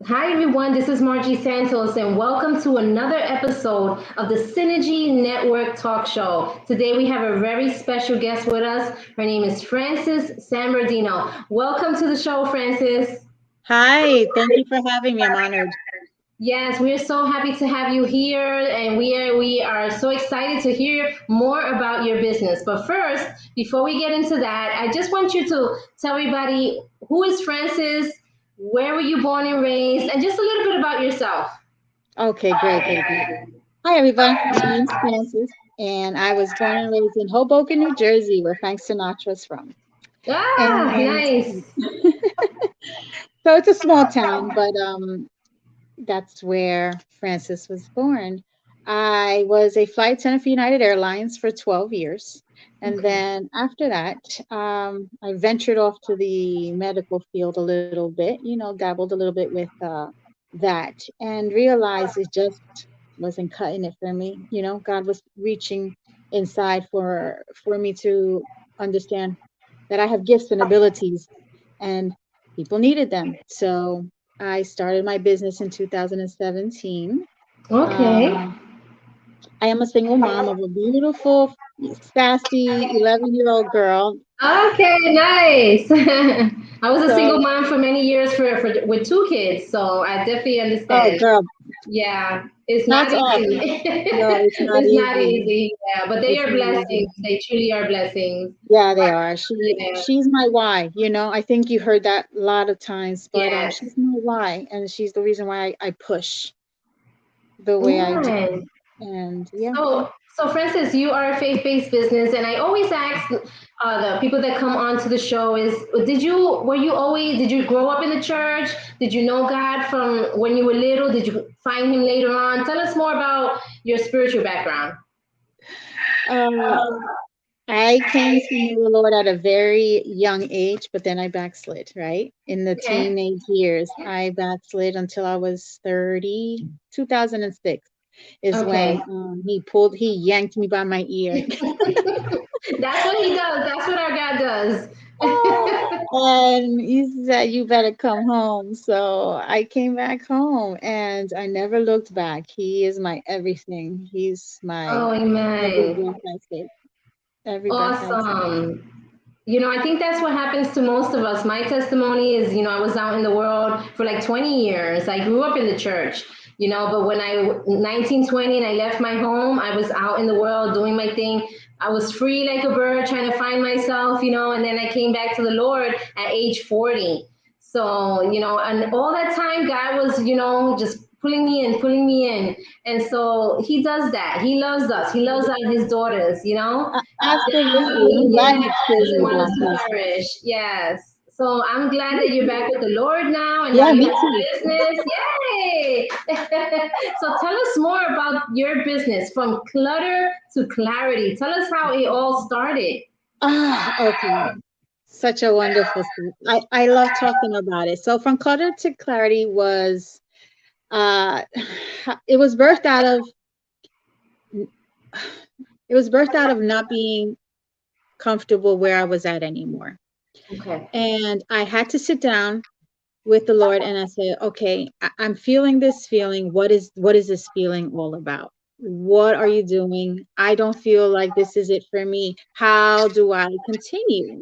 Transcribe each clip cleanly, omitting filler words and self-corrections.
Hi, everyone. This is Margie Santos, and welcome to another episode of the Synergy Network Talk Show. Today, we have a very special guest with us. Her name is Frances Zambardino. Welcome to the show, Frances. Hi, thank you for having me. I'm honored. Yes, we are so happy to have you here, and we are so excited to hear more about your business. But first, before we get into that, I just want you to tell everybody who is Frances, where were you born and raised, and just a little bit about yourself. Okay, great, great, great. Hi, everyone. My name's Frances, and I was born and raised in Hoboken, New Jersey, where Frank Sinatra's from. Ah, And nice. so it's a small town, but that's where Frances was born. I was a flight attendant for United Airlines for 12 years. And Okay. then after that, I ventured off to the medical field a little bit, dabbled a little bit with that and realized it just wasn't cutting it for me. God was reaching inside for me to understand that I have gifts and abilities and people needed them. So I started my business in 2017. Okay. Um, I am a single mom of a beautiful, sassy 11-year-old girl. Okay, nice. I was a single So, mom for many years for with two kids, so I definitely oh, understand. girl, Yeah, it's not hats off. easy. No, it's not It's not easy. easy. Yeah, but they It's are not easy. blessings. They truly are blessings. Yeah, they are. Yeah. She's my why. I think you heard that a lot of times, but Yes. she's my why, and she's the reason why I push the way I do. Nice. And yeah. So Francis, you are a faith-based business, and I always ask the people that come onto the show is, did you grow up in the church? Did you know God from when you were little? Did you find Him later on? Tell us more about your spiritual background. Um, I came to know the Lord at a very young age, but then I backslid, right? In the Okay. teenage years, I backslid until I was 30. 2006 is Okay. when he yanked me by my ear. That's what He does. That's what our God does. And he said, "You better come home." So I came back home and I never looked back. He is my everything. He's my Oh, every amen. breath I take, every breath I take. Awesome. I think that's what happens to most of us. My testimony is, I was out in the world for like 20 years. I grew up in the church, but when I 19, 20 and I left my home, I was out in the world doing my thing. I was free like a bird trying to find myself, and then I came back to the Lord at age 40. So, and all that time God was, just pulling me in. And so he does that. He loves us. He loves his daughters, Absolutely. I'm glad yeah, he chose doesn't me want us like to this. perish. Yes. So I'm glad that you're back with the Lord now, and now Yeah, you me have too. a business. Yay! So tell us more about your business from clutter to clarity. Tell us how it all started. Okay. Such a wonderful story. I love talking about it. So from clutter to clarity was uh it was birthed out of not being comfortable where I was at anymore. Okay. And I had to sit down with the Lord and I said, okay, I'm feeling this feeling. What is this feeling all about? What are you doing? I don't feel like this is it for me. How do I continue?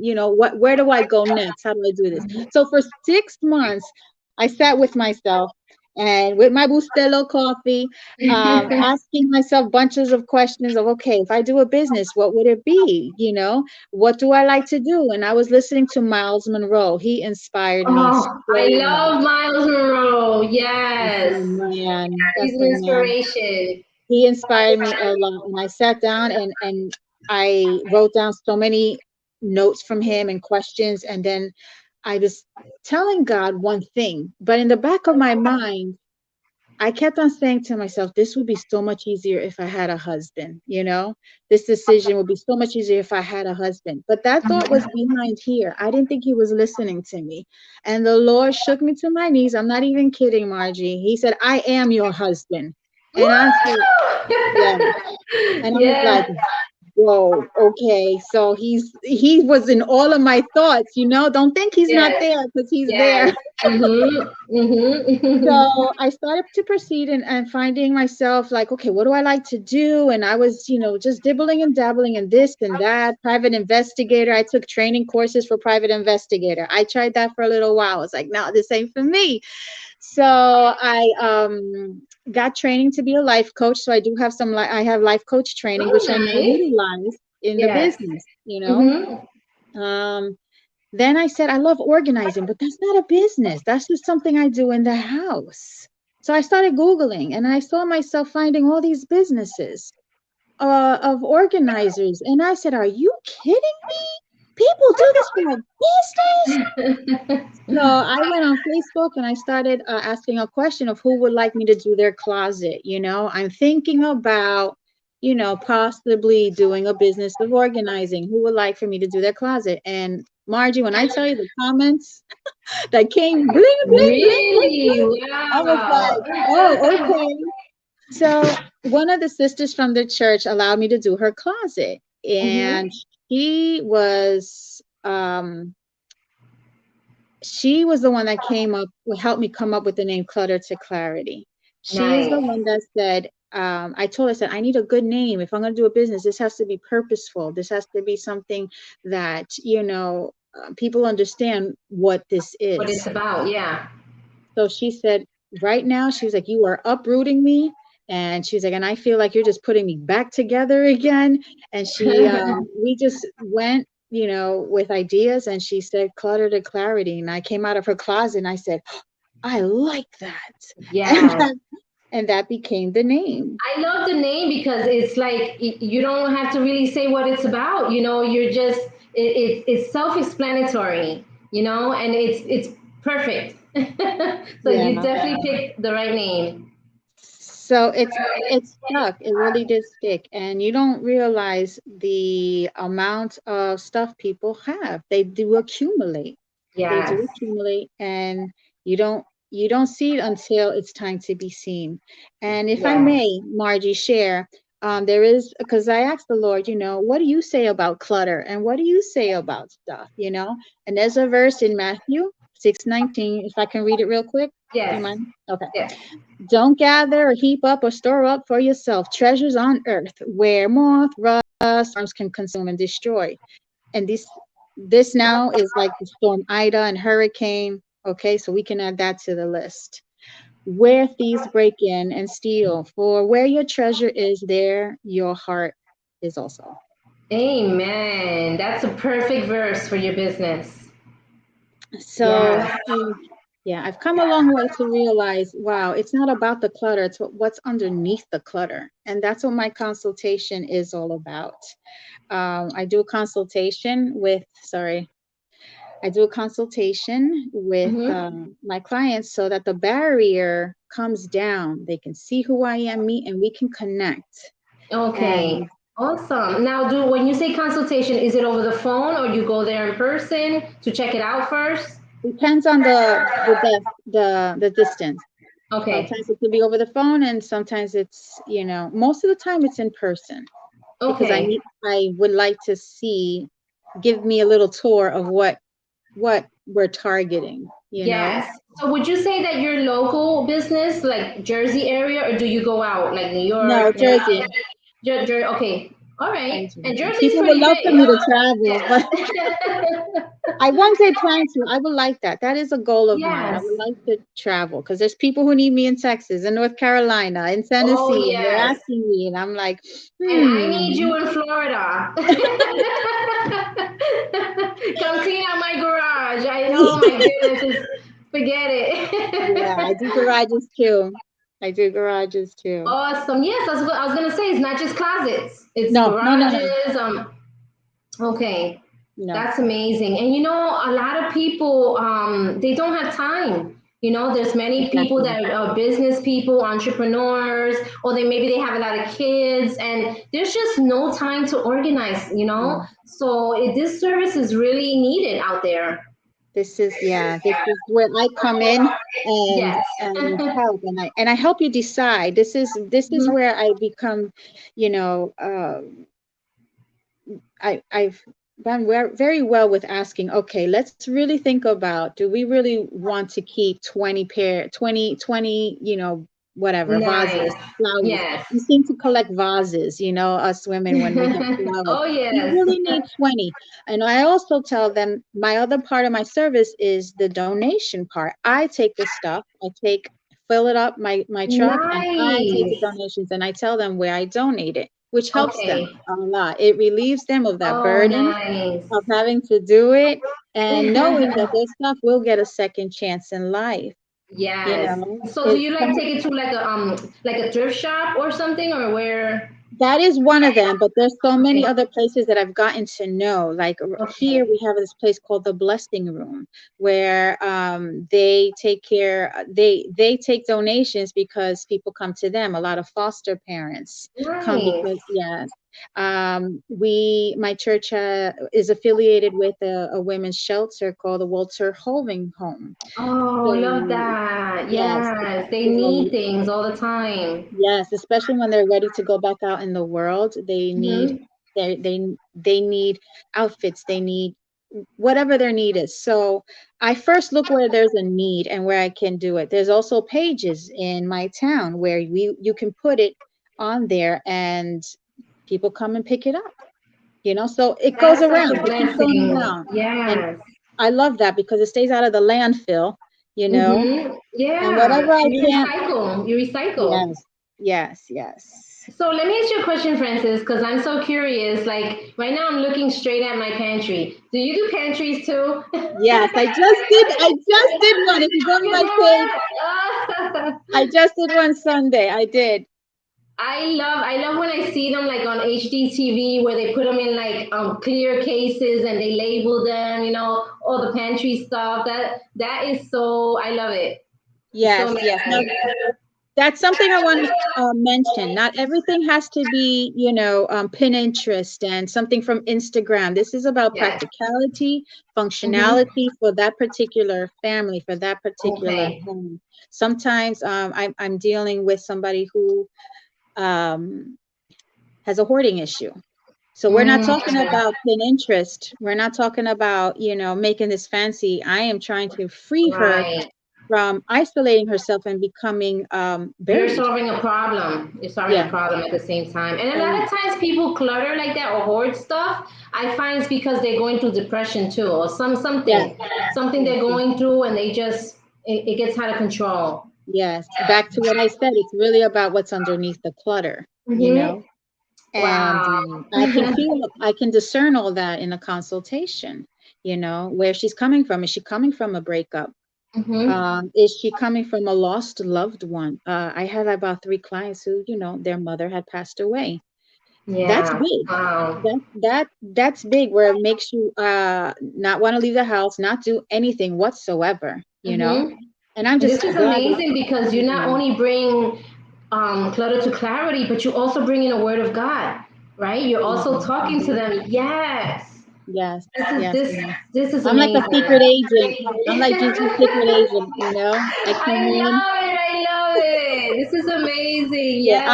Where do I go next? How do I do this? So for 6 months, I sat with myself and with my Bustelo coffee, asking myself bunches of questions of, okay, if I do a business, what would it be? What do I like to do? And I was listening to Miles Monroe. He inspired me Oh, I so love much. Miles Monroe. That's Yes. my man. He's That's an my man. inspiration. He inspired me a lot. And I sat down and I wrote down so many notes from him and questions. And then I was telling God one thing, but in the back of my mind, I kept on saying to myself, this would be so much easier if I had a husband, This decision would be so much easier if I had a husband. But that thought was behind here. I didn't think he was listening to me. And the Lord shook me to my knees. I'm not even kidding, Margie. He said, I am your husband. And I said, Woo! yeah. And I was like, Yeah. whoa, okay. So he was in all of my thoughts, Don't think he's not Yes, there, because he's there. yes. Mm-hmm. Mm-hmm. So I started to proceed, and finding myself like, okay, what do I like to do? And I was, just dibbling and dabbling in this and that. Private investigator. I took training courses for private investigator. I tried that for a little while. I was like, no, this ain't for me. So I got training to be a life coach. So I do have I have life coach training, Oh, which I now nice. utilize in the Yes. business. Mm-hmm. Um, then I said, I love organizing, but that's not a business. That's just something I do in the house. So I started Googling, and I saw myself finding all these businesses of organizers. And I said, are you kidding me? People do this for a business? So I went on Facebook and I started asking a question of who would like me to do their closet. I'm thinking about, possibly doing a business of organizing. Who would like for me to do their closet? And Margie, when I tell you the comments that came bling, bling, bling, bling, Really? bling, I was Wow. like, oh, okay. So one of the sisters from the church allowed me to do her closet. And Mm-hmm. she was the one that helped me come up with the name Clutter to Clarity. She is the Nice. one that said, I told her, I said, I need a good name. If I'm going to do a business, this has to be purposeful. This has to be something that, people understand what this What it's is. about, yeah. So she said, right now, she was like, you are uprooting me. And she's like, and I feel like you're just putting me back together again. And we just went, with ideas. And she said, Clutter to Clarity. And I came out of her closet and I said, I like that. And Yes. that became the name. I love the name because it's like you don't have to really say what it's about. You're just it's self-explanatory. And it's perfect. So Yeah. you definitely picked the right name. So it's stuck. It really did stick. And you don't realize the amount of stuff people have. They do accumulate. They do Yes. accumulate, and you don't see it until it's time to be seen. And if I Yes. may, Margie, share, there is, because I asked the Lord, what do you say about clutter, and what do you say about stuff? And there's a verse in Matthew 6:19. If I can read it real quick, do you Yes. mind? Okay. Yes. Don't gather or heap up or store up for yourself treasures on earth where moth, rust, worms can consume and destroy. And this now is like the storm Ida and hurricane. Okay, so we can add that to the list. Where thieves break in and steal, for where your treasure is, there your heart is also. Amen. That's a perfect verse for your business. So, Yes. yeah, I've come a long way to realize, wow, it's not about the clutter, it's what's underneath the clutter. And that's what my consultation is all about. I do a consultation with, sorry, I do a consultation with Mm-hmm. my clients so that the barrier comes down. They can see who I am, meet, and we can connect. Okay. And Awesome. Now, do when you say consultation, is it over the phone or you go there in person to check it out first? depends on the distance. Okay. Sometimes it could be over the phone, and sometimes it's, most of the time it's in person, because Okay. I would like to give me a little tour of what we're targeting. Yes. So would you say that your local business, like Jersey area, or do you go out like New No, York, Jersey. Okay. All right. I'm And Jersey. Jersey's People would pretty love for big. me to travel, but Yeah. I one day plan to. I would like that. That is a goal of mine. I Yes. would like to travel, because there's people who need me in Texas, in North Carolina, in Oh, Tennessee, and they're yes. asking me, and I'm like, And I need hmm. you in Florida. Come clean out my garage. Oh my goodness, forget Yeah, I it. do garages too. I do garages too. Awesome. Yes, that's what I was gonna say. It's not just closets. It's No, no, no, no, garages. Okay, no. that's amazing. And a lot of people they don't have time. There's many people Exactly. that are business people, entrepreneurs, or maybe they have a lot of kids, and there's just no time to organize. Yeah. So this service is really needed out there. This is where I come in and Yes. help, and I help you decide. This is Mhm. where I become, you know, uh, I've done very well with asking, okay, let's really think about, do we really want to keep 20 pair, 20, whatever, vases, Nice. flowers. Yes. We seem to collect vases, us women, when we get flowers. Oh, Do you yes. really need 20? And I also tell them my other part of my service is the donation part. I take the stuff, fill it up my truck, and I take the Nice. donations and I tell them where I donate it, which helps them Okay. a lot. It relieves them of that Oh, burden nice. of having to do it, and knowing that their stuff will get a second chance in life. Yes. So do It's you like take it to like a thrift shop or something, or where? That is one of them, but there's so many Okay. other places that I've gotten to know. Like here, Okay. we have this place called the Blessing Room, where they take care. They take donations because people come to them. A lot of foster parents come Nice. because, yes, my church is affiliated with a women's shelter called the Walter Holving Home. Oh, love So that. yes, Yes. They need so things all the time. yes, especially when they're ready to go back out in the world, Hmm. they need outfits, they need whatever their need is. So I first look where there's a need and where I can do it. There's also pages in my town where you can put it on there and people come and pick it up. So it goes That's such a around, it keeps going blessing. around. And Yes. I love that because it stays out of the landfill, you know, Mm-hmm. and Yeah. whatever I And you can. recycle. You recycle. Yes, yes, yes. So let me ask you a question, Francis, because I'm so curious. Like right now, I'm looking straight at my pantry. Do you do pantries too? Yes, I just did one. If you go to You my do page, it? I just did one Sunday. I did. I love when I see them like on HDTV where they put them in like clear cases and they label them, all the pantry stuff. That is so I love it. It's so Yes, yes. Now, amazing. that's something I want to mention. Not everything has to be, Pinterest and something from Instagram. This is about Yes. practicality, Hmm. functionality for that particular family, for that particular Okay. home. Sometimes I'm dealing with somebody who um, has a hoarding issue. So we're not Mm, talking about Pinterest. We're not talking about, making this fancy. I am trying to free her right. from isolating herself and becoming You're buried. solving a problem. You're solving a Yeah. problem at the same time. And a lot And of times people clutter like that or hoard stuff. I find it's because they're going through depression too, or yes, something yes, they're yes, going through, and it gets out of control. yes. Back to what I said, it's really about what's underneath the clutter, Hmm. and Wow. I can discern all that in a consultation, where she's coming from. Is she coming from a breakup? Hmm. Is she coming from a lost loved one? I had about three clients who, their mother had passed away. That's Yeah. big. Wow. That's big, where it makes you not want to leave the house, not do anything whatsoever. Hmm. And I'm And just this is glad that amazing because you not Mhm. only bring clutter to clarity, but you also bring in a word of God, right? You're also Mhm, talking to mhm. them. Yes. Yes, This is yes, this yes. this is I'm like a amazing. secret agent. I'm like Gigi's secret agent. I I come in. love it. I love it. This is amazing. Yeah, Yes.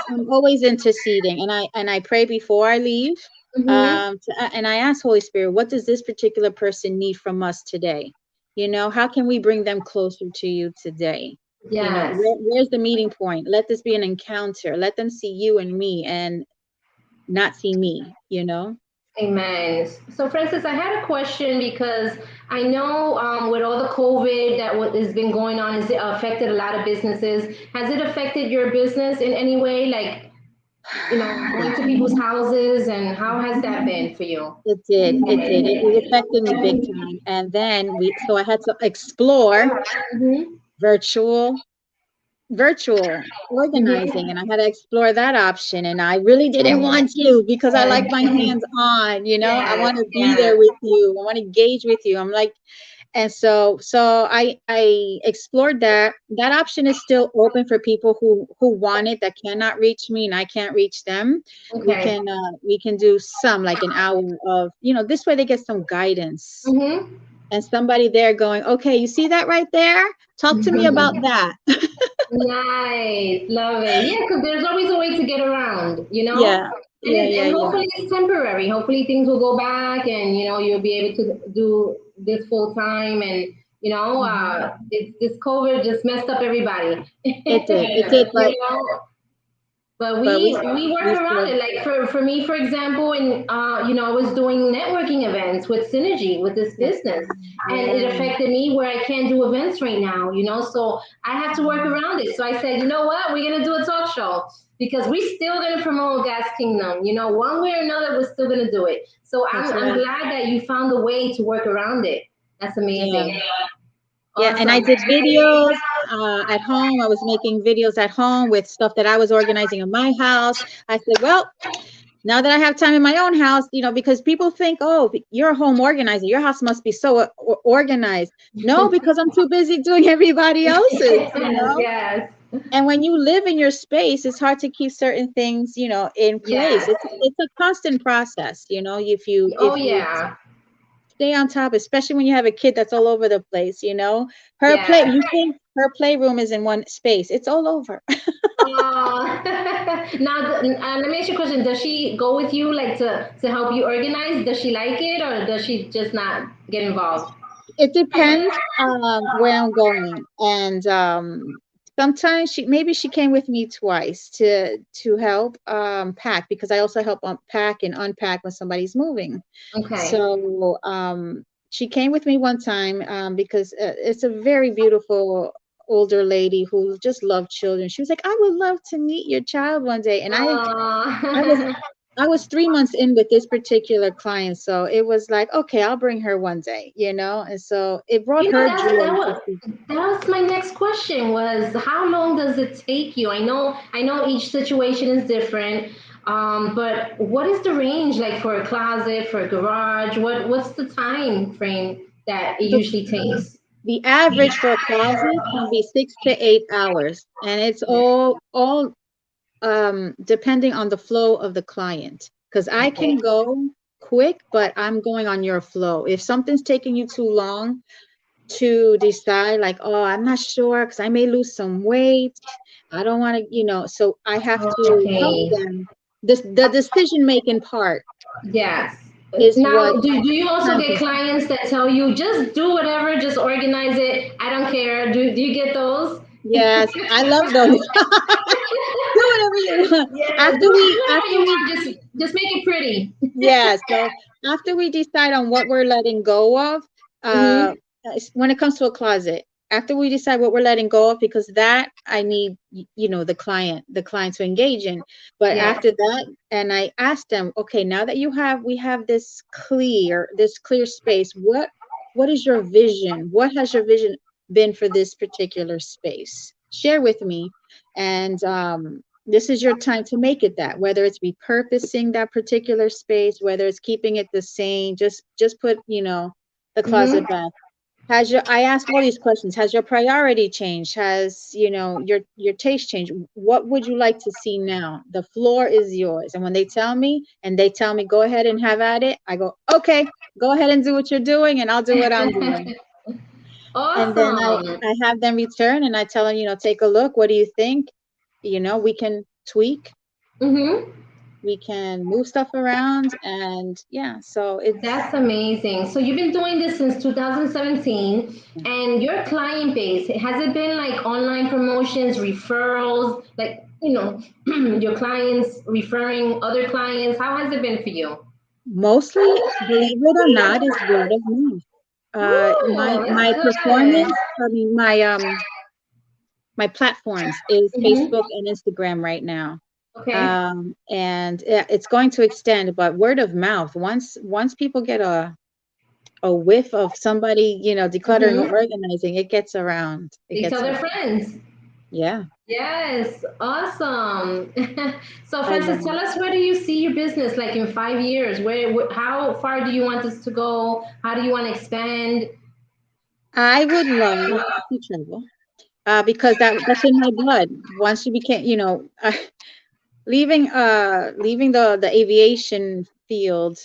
I'm always interceding, and I pray before I leave. Hmm. And I ask Holy Spirit, what does this particular person need from us today? How can we bring them closer to you today? Yes. Where's the meeting point? Let this be an encounter. Let them see you and me and not see me. Amen. So, Francis, I had a question because I know with all the COVID that what has been going on, has it affected a lot of businesses? Has it affected your business in any way? Like, going to people's houses, and how has that been for you? It did. It did. It affected me big time. And then so I had to explore Hmm. virtual virtual Hmm. organizing, and I had to explore that option, and I really didn't want to because I like my Yes. hands on, I Yes. want to be Yes. there with you. I want to engage with you. I'm like, and so I explored that. That option is still open for people who want it, that cannot reach me and I can't reach them. Okay. We can do some, like an hour of, this way they get some guidance Hmm. and somebody there going, okay, you see that right there? Talk to me about that. Nice. Love it. Yeah, because there's always a way to get around, Yeah. Yeah, yeah, And yeah. hopefully it's temporary. Hopefully things will go back, and you'll be able to do this full time. And Mhm. this COVID just messed up everybody. It did. It did, But but we work we around still it. Like for me, for example, and I was doing networking events with Synergy with this business, and it yeah, affected me where I can't do events right now. So I have to work around it. So I said, you know what, we're gonna do a talk show because we're still gonna promote Gas Kingdom. One way or another, we're still gonna do it. So that's I'm right. glad that you found a way to work around it. That's Yeah. amazing. Yeah, and I Awesome. did videos at home. I was making videos at home with stuff that I was organizing in my house. I said, well, now that I have time in my own house, because people think, oh, you're a home organizer. Your house must be so organized. No, because I'm too busy doing everybody else's. Yes. And when you live in your space, it's hard to keep certain things, in place. Yes. It's a constant process, Oh if you yeah. stay on top, especially when you have a kid that's all over the place. Yeah. You think her playroom is in one space. It's all over. Uh, now, let me ask you a question. Does she go with you, like to help you organize? Does she like it, or does she just not get involved? It depends where I'm going. And sometimes maybe she came with me twice to help pack, because I also help pack and unpack when somebody's moving. Okay. So she came with me one time because it's a very beautiful older lady who just loved children. She was like, I would love to meet your child one day. And I was Uh, I was 3 months in with this particular client, so it was like, okay, I'll bring her one day. And so it brought her joy to see. that was my next question. Was how long does it take you? I know each situation is different. But what is the range like for a closet, for a garage? What's the time frame that it The, usually takes? the average for a closet can be 6 to 8 hours, and it's all depending on the flow of the client. Because I Okay. can go quick, but I'm going on your flow. If something's taking you too long to decide, like, oh, I'm not sure because I may lose some weight. I don't want to. So I have to help Okay. them. The decision making part Yes. is Now, what do you also time get consuming. clients that tell you just do whatever, just organize it? I don't care. Do you get those? Yes, I love those. Do whatever you want. Yeah, do After we, whatever after you we, want. Just make it pretty. yeah. So after we decide on what we're letting go of, uh, Hmm. when it comes to a closet, after we decide what we're letting go of, because that I need, the client to engage in. But Yes. after that, and I asked them, okay, now that we have this clear space, what is your vision? What has your vision been for this particular space? Share with me. And this is your time to make it that, whether it's repurposing that particular space, whether it's keeping it the same, just put, the closet Hmm. back. I ask all these questions. Has your priority changed? Has, your taste changed? What would you like to see now? The floor is yours. And when they tell me, go ahead and have at it, I go, okay, go ahead and do what you're doing, and I'll do what I'm doing. And then Awesome. I have them return, and I tell them, take a look. What do you think? We can tweak, Hmm. we can move stuff around, and yeah, so it's That's amazing. So you've been doing this since 2017, and your client base, has it been like online promotions, referrals, like, your clients referring other clients? How has it been for you? mostly, believe it or not, is word of mouth. My Oh, my that's good. performance, I mean, my platforms is Facebook Hmm. and Instagram right now. Okay. And yeah, it's going to extend, but word of mouth, once people get a whiff of somebody, decluttering or Hmm. organizing, it gets around. It They tell gets their around. friends. Yeah. Yes, awesome. So, I Francis, tell love us, where do you see your business like in 5 years? How far do you want this to go? How do you want to expand? I would love to travel. Because that's in my blood. Once you became, leaving the aviation field,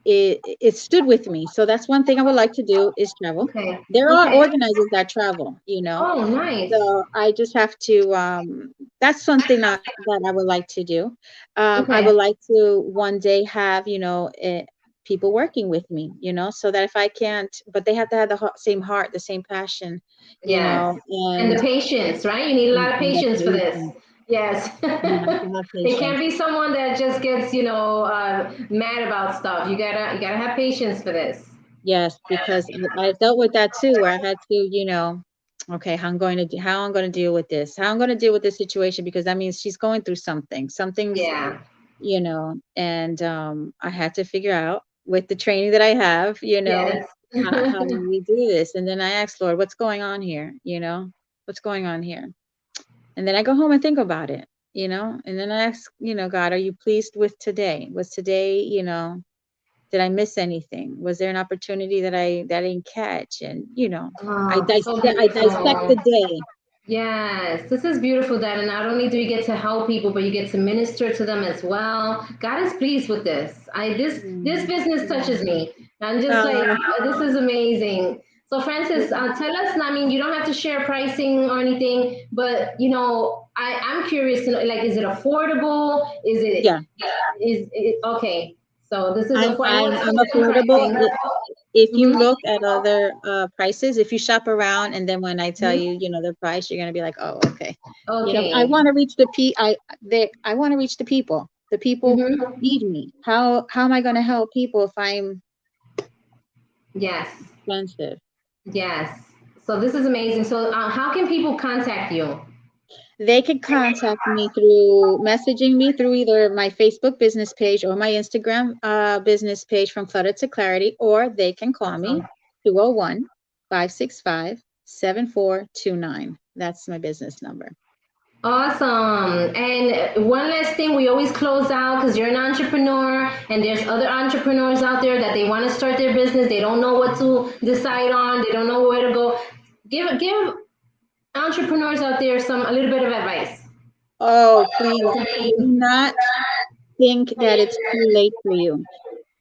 it stood with me. So that's one thing I would like to do is travel. Okay. There are Okay. organizers that travel, Oh, nice. so I just have to, that's something that I would like to do. I Okay. would like to one day have, people working with me, so that if I can't, but they have to have the same heart, the same passion, Yes. And the and, patience, right? You need a lot of and the patience for this. patience. Yes. You have to have It can't patience. be someone that just gets, mad about stuff. You gotta have patience for this. Yes, because I dealt with that too, where I had to, okay, how I'm going to deal with this, how I'm going to deal with this situation, because that means she's going through something. Something's, Yeah. and I had to figure out with the training that I have, Yes. how do we do this? And then I asked Lord, what's going on here? What's going on here? And then I go home and think about it, and then I ask, God, are you pleased with today? Was today, did I miss anything? Was there an opportunity that I didn't catch? And Oh, so I dissect the beautiful. day. Yes, this is beautiful, Dad. And not only do you get to help people, but you get to minister to them as well. God is pleased with this. This Mm, business touches mm. me. I'm just like, Uh, this is amazing. So, Francis, tell us. I mean, you don't have to share pricing or anything, but I'm curious to know. Like, is it affordable? yeah, Is it okay? So this is I'm affordable. I'm Let's I'm get some affordable. pricing. If you Hmm. look at other prices, if you shop around, and then when I tell Hmm. you, the price, you're gonna be like, oh, okay. I Okay. want to reach I want to reach the people. The people Hmm. need me. How am I gonna help people if I'm Yes. expensive? Yes. So this is amazing. So how can people contact you? They could contact me through messaging me through either my Facebook business page or my Instagram business page from Clutter to Clarity, or they can call me Awesome. 201-565-7429. That's my business number. Awesome. And one last thing, we always close out because you're an entrepreneur and there's other entrepreneurs out there that they want to start their business. They don't know what to decide on. They don't know where to go. Give entrepreneurs out there a little bit of advice. Oh, please do not think that it's too late for you.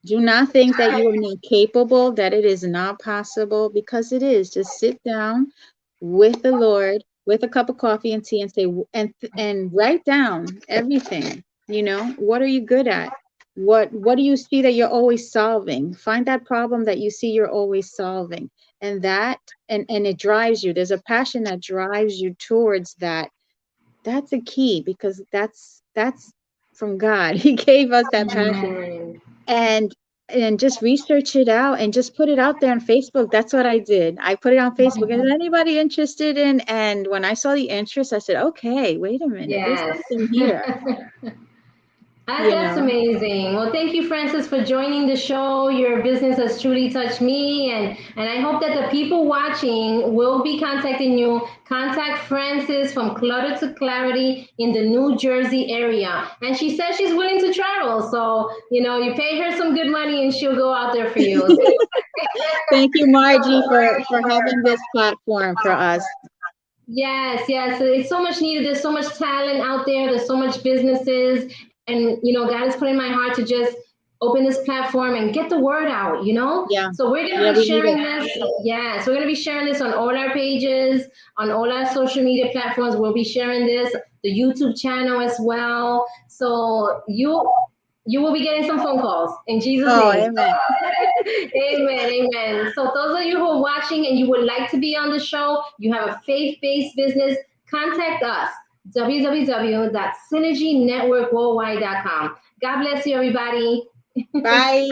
Do not think that you are not capable, that it is not possible, because it is. Just sit down with the Lord with a cup of coffee and tea and say, and write down everything. What are you good at? What do you see that you're always solving? Find that problem that you see you're always solving. And it drives you. There's a passion that drives you towards that. That's a key, because that's from God. He gave us that passion, Amen. and just research it out and just put it out there on Facebook. That's what I did. I put it on Facebook. Is anybody interested in? And when I saw the interest, I said, okay, wait a minute, there's Yes. something here. You That's know, amazing. Well, thank you, Francis, for joining the show. Your business has truly touched me, and I hope that the people watching will be contacting you. Contact Francis from Clutter to Clarity in the New Jersey area. And she says she's willing to travel. So, you pay her some good money and she'll go out there for you. thank you, Margie, for having this platform for us. Yes, yes. It's so much needed. There's so much talent out there. There's so much businesses. And, God has put in my heart to just open this platform and get the word out. Yeah, So we're going to yeah, be we need sharing it. this. Yes, we're going to be sharing this on all our pages, on all our social media platforms. We'll be sharing this, the YouTube channel as well. So you will be getting some phone calls in Jesus' Oh, name. amen. Amen, amen. So those of you who are watching and you would like to be on the show, you have a faith-based business, contact us, www.synergynetworkworldwide.com. God bless you, everybody. Bye.